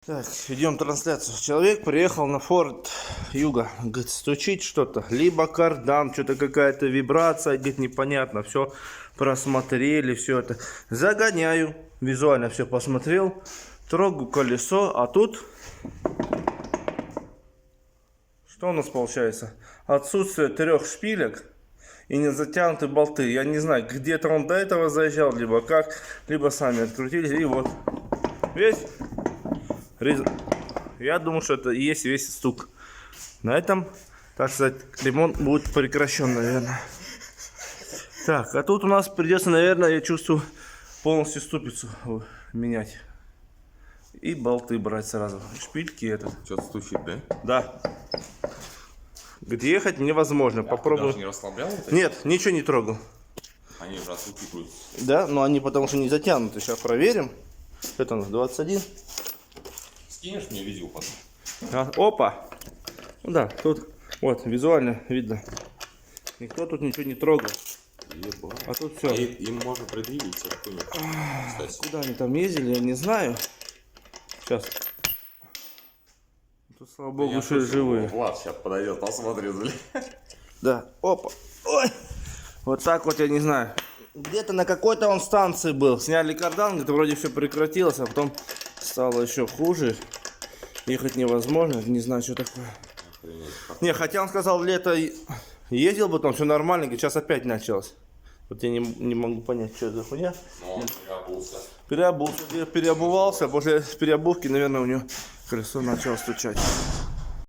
Так, идем трансляцию. Человек приехал на Форд Юга. Говорит, стучит что-то. Либо кардан, что-то какая-то вибрация, говорит, непонятно. Все просмотрели, все это. Загоняю. Визуально все посмотрел. Трогаю колесо, а тут... Что у нас получается? Отсутствие 3 шпилек и не затянуты болты. Я не знаю, где-то он до этого заезжал, либо как, либо сами открутили. И вот. Весь. Я думаю, что это и есть весь стук. На этом, так сказать, ремонт будет прекращен, наверное. Так, а тут у нас придется, наверное, я чувствую, полностью ступицу менять. И болты брать сразу. Шпильки этот. Что-то стучит, да? Да. Где ехать невозможно. Попробую. Ты не расслаблял? Нет, ничего не трогал. Они же отсутствуют. Да, но они потому что не затянуты. Сейчас проверим. Это у нас 21. Скинешь мне видео потом? Опа! Ну да, тут вот визуально видно. Никто тут ничего не трогал. Ебать. А тут все. Им можно предъявить, кстати. Куда они там ездили, я не знаю. Сейчас. Тут, слава богу, что живые. Влад сейчас подойдет, посмотрит. Да, опа. Ой. Вот так вот, я не знаю. Где-то на какой-то он станции был. Сняли кардан, где-то вроде все прекратилось, а потом стало еще хуже. Ехать невозможно, не знаю, что такое. Не, хотя он сказал, лето ездил бы, там все нормально, говорит, сейчас опять началось. Вот я не могу понять, что это за хуйня. Но он переобулся. Переобулся, переобувался, после переобувки, наверное, у него колесо начало стучать.